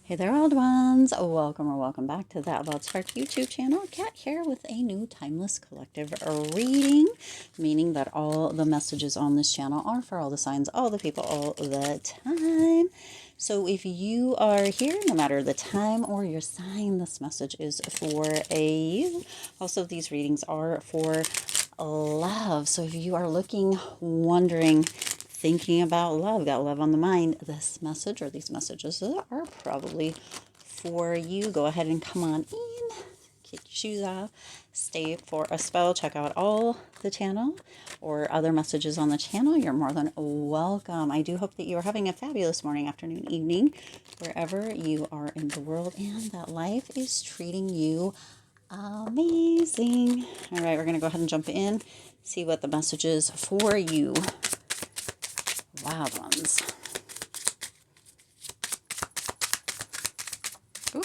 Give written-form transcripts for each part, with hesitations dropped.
Hey there, old ones. Welcome or welcome back to That About Spark YouTube channel. Kat here with a new timeless collective reading, meaning that all the messages on this channel are for all the signs, all the people, all the time. So if you are here, no matter the time or your sign, this message is for you. Also, these readings are for love. So if you are looking, wondering, thinking about love, got love on the mind, this message or these messages are probably for you. Go ahead and come on in, get your shoes off, stay for a spell, check out all the channel or other messages on the channel. You're more than welcome. I do hope that you are having a fabulous morning, afternoon, evening, wherever you are in the world, and that life is treating you amazing. All right, we're going to go ahead and jump in, see what the message is for you, wild ones. Ooh,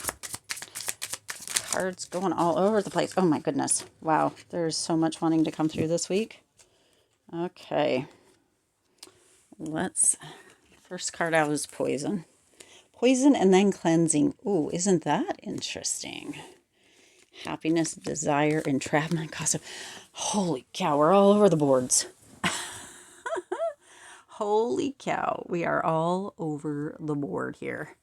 cards going all over the place. Oh my goodness. Wow, there's so much wanting to come through this week. Okay. First card out is poison. Poison and then cleansing. Ooh, isn't that interesting? Happiness, desire, entrapment, gossip. Holy cow, we're all over the boards. Holy cow, we are all over the board here.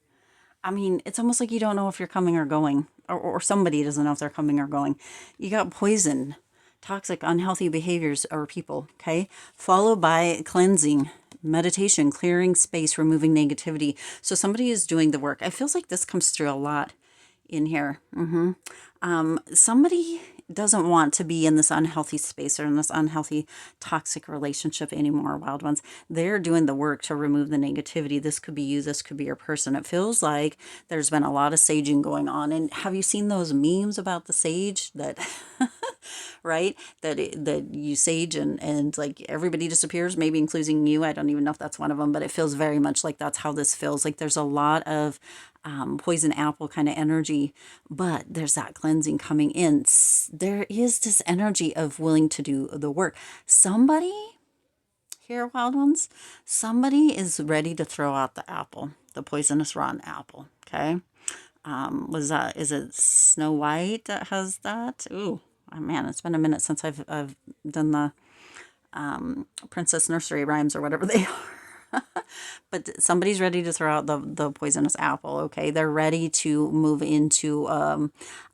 I mean, it's almost like you don't know if you're coming or going, or somebody doesn't know if they're coming or going. You got poison, toxic, unhealthy behaviors or people, okay? Followed by cleansing, meditation, clearing space, removing negativity. So somebody is doing the work. It feels like this comes through a lot in here. Somebody doesn't want to be in this unhealthy space or in this unhealthy toxic relationship anymore, wild ones. They're doing the work to remove the negativity. This could be you, this could be your person. It feels like there's been a lot of saging going on. And have you seen those memes about the sage that right, that you sage and like everybody disappears, maybe including you? I don't even know if that's one of them, but it feels very much like that's how this feels. Like there's a lot of poison apple kind of energy, but there's that cleansing coming in. There is this energy of willing to do the work. Somebody here, wild ones, somebody is ready to throw out the apple, the poisonous rotten apple. Okay. Is it Snow White that has that? Ooh, oh, man, it's been a minute since I've done the princess nursery rhymes or whatever they are. But somebody's ready to throw out the poisonous apple, okay? They're ready to move into a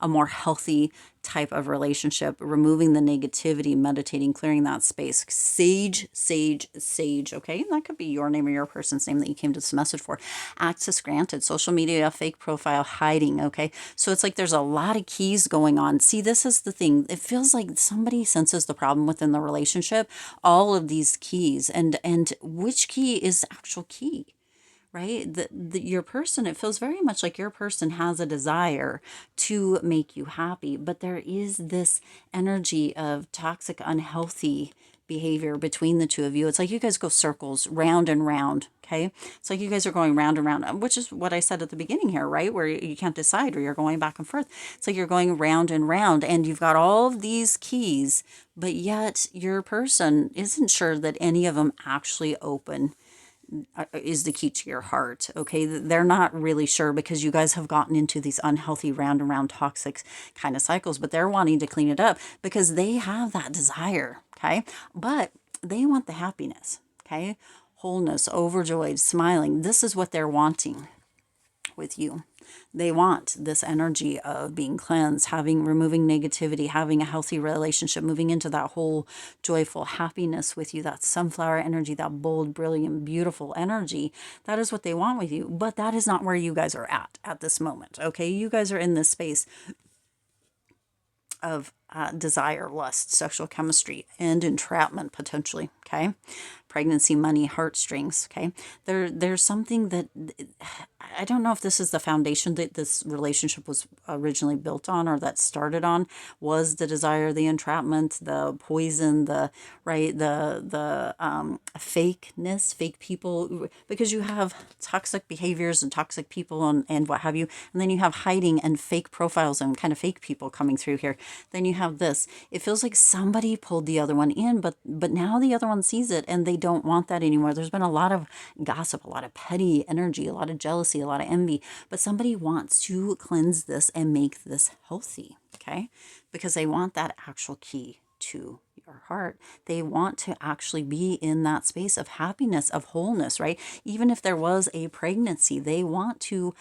more healthy type of relationship, removing the negativity, meditating, clearing that space. Sage, sage, sage, okay? And that could be your name or your person's name that you came to this message for. Access granted, social media, fake profile, hiding, okay? So it's like there's a lot of keys going on. See, this is the thing. It feels like somebody senses the problem within the relationship, all of these keys, and which key is the actual key? Right? Your person, it feels very much like your person has a desire to make you happy, but there is this energy of toxic, unhealthy behavior between the two of you. It's like you guys go circles round and round. Okay. It's like you guys are going round and round, which is what I said at the beginning here, right? Where you can't decide or you're going back and forth. It's like you're going round and round and you've got all of these keys, but yet your person isn't sure that any of them actually open is the key to your heart. Okay. They're not really sure because you guys have gotten into these unhealthy round and round toxic kind of cycles, but they're wanting to clean it up because they have that desire. Okay. But they want the happiness. Okay. Wholeness, overjoyed, smiling. This is what they're wanting with you. They want this energy of being cleansed, removing negativity, having a healthy relationship, moving into that whole joyful happiness with you, that sunflower energy, that bold, brilliant, beautiful energy. That is what they want with you. But that is not where you guys are at this moment. Okay. You guys are in this space of desire, lust, sexual chemistry, and entrapment potentially. Okay. Pregnancy, money, heartstrings. Okay. There's something that I don't know if this is the foundation that this relationship was originally built on or that started on, was the desire, the entrapment, the poison, the fakeness, fake people, because you have toxic behaviors and toxic people and what have you. And then you have hiding and fake profiles and kind of fake people coming through here. Then you have this. It feels like somebody pulled the other one in, but now the other one sees it and they don't want that anymore. There's been a lot of gossip, a lot of petty energy, a lot of jealousy, jealousy, a lot of envy, but somebody wants to cleanse this and make this healthy, okay? Because they want that actual key to your heart. They want to actually be in that space of happiness, of wholeness, right? Even if there was a pregnancy, they want to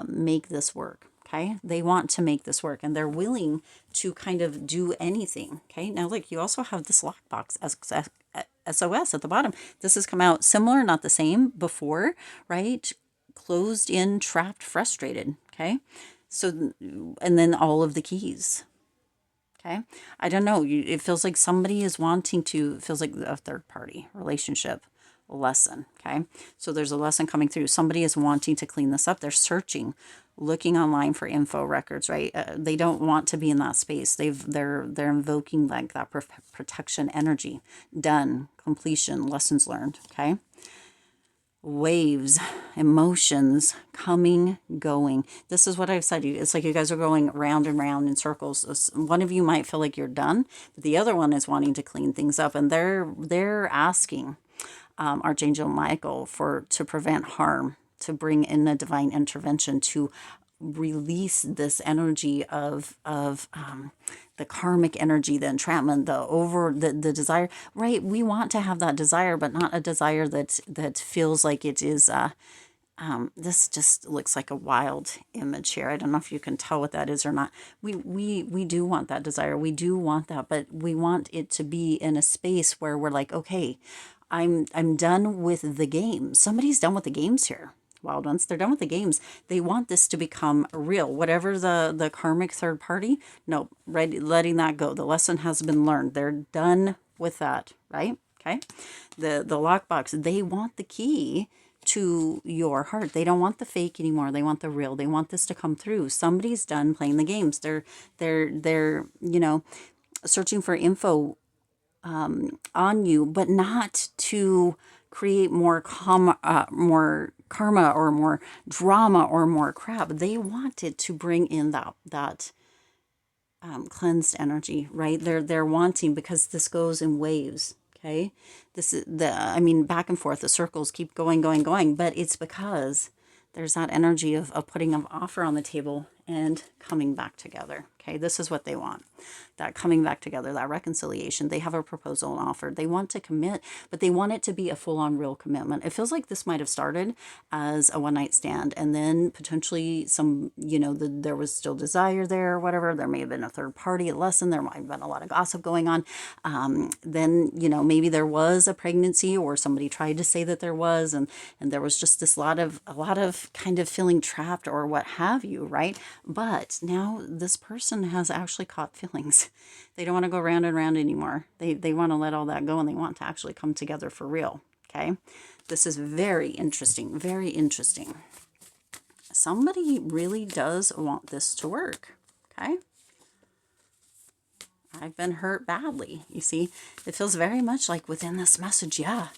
make this work. Okay, they want to make this work and they're willing to kind of do anything. Okay, now look, you also have this lockbox SOS at the bottom. This has come out similar, not the same before, right? Closed in, trapped, frustrated. Okay, so, and then all of the keys. Okay, I don't know. It feels like somebody is wanting to, it feels like a third party relationship lesson. Okay, so there's a lesson coming through. Somebody is wanting to clean this up. They're searching, looking online for info records, right? They don't want to be in that space. They're invoking like that protection energy. Done, completion, lessons learned. Okay. Waves, emotions, coming, going. This is what I've said. It's like you guys are going round and round in circles. One of you might feel like you're done, but the other one is wanting to clean things up, and they're asking Archangel Michael to prevent harm, to bring in a divine intervention, to release this energy of the karmic energy, the entrapment, the desire, right? We want to have that desire, but not a desire that feels like it is this just looks like a wild image here. I don't know if you can tell what that is or not. We do want that desire. We do want that, but we want it to be in a space where we're like, okay, I'm done with the games. Somebody's done with the games here. Wild ones, they're done with the games. They want this to become real. Whatever the karmic third party, no, right, letting that go. The lesson has been learned. They're done with that, right? Okay. The lockbox, they want the key to your heart. They don't want the fake anymore. They want the real. They want this to come through. Somebody's done playing the games. They're searching for info on you, but not to create more karma or more drama or more crap. They wanted to bring in that cleansed energy, right? They're wanting, because this goes in waves. Okay, this is back and forth. The circles keep going, but it's because there's that energy of putting an offer on the table and coming back together. Okay, this is what they want. That coming back together, that reconciliation. They have a proposal and offer. They want to commit, but they want it to be a full-on real commitment. It feels like this might have started as a one-night stand, and then potentially some, there was still desire there or whatever. There may have been a third party lesson. There might have been a lot of gossip going on. Then, maybe there was a pregnancy, or somebody tried to say that there was, and there was just a lot of kind of feeling trapped or what have you, right? But now this person has actually caught feelings. They don't want to go round and round anymore. They want to let all that go, and they want to actually come together for real. Okay. This is very interesting. Very interesting. Somebody really does want this to work. Okay. I've been hurt badly. You see, it feels very much like within this message. Yeah.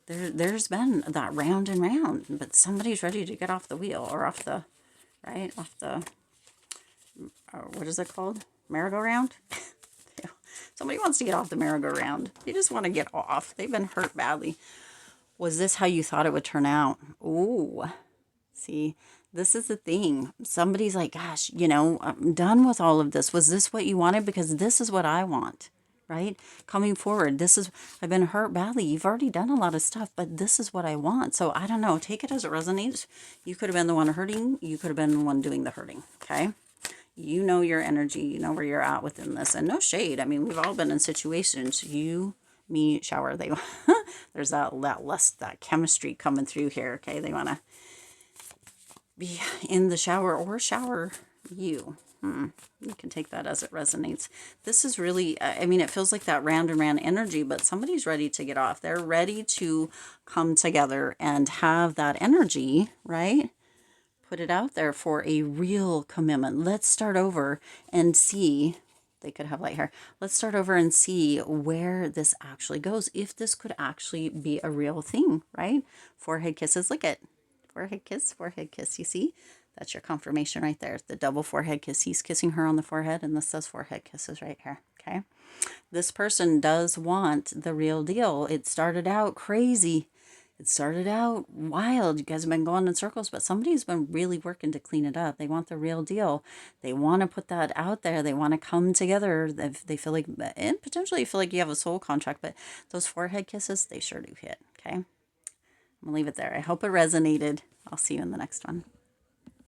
There's been that round and round, but somebody's ready to get off the wheel, or off the, what is it called? Merry-go-round? Somebody wants to get off the merry-go-round. They just want to get off. They've been hurt badly. Was this how you thought it would turn out? Ooh, see, this is the thing. Somebody's like, gosh, I'm done with all of this. Was this what you wanted? Because this is what I want, right? Coming forward, I've been hurt badly. You've already done a lot of stuff, but this is what I want. So I don't know. Take it as it resonates. You could have been the one hurting. You could have been the one doing the hurting, okay? You know your energy, you know where you're at within this, and no shade. We've all been in situations. You, me, shower. There's that chemistry coming through here. Okay, they want to be in the shower or shower you. You can take that as it resonates. This is really, it feels like that round and round energy, but somebody's ready to get off. They're ready to come together and have that energy, right? Put it out there for a real commitment. Let's start over and see. They could have light hair. Let's start over and see where this actually goes. If this could actually be a real thing, right? Forehead kisses. Look at forehead kiss, forehead kiss. You see? That's your confirmation right there. The double forehead kiss. He's kissing her on the forehead, and this says forehead kisses right here. Okay. This person does want the real deal. It started out crazy. It started out wild. You guys have been going in circles, but somebody's been really working to clean it up. They want the real deal. They want to put that out there. They want to come together. They feel like, and potentially feel like you have a soul contract, but those forehead kisses, they sure do hit. Okay. I'm going to leave it there. I hope it resonated. I'll see you in the next one.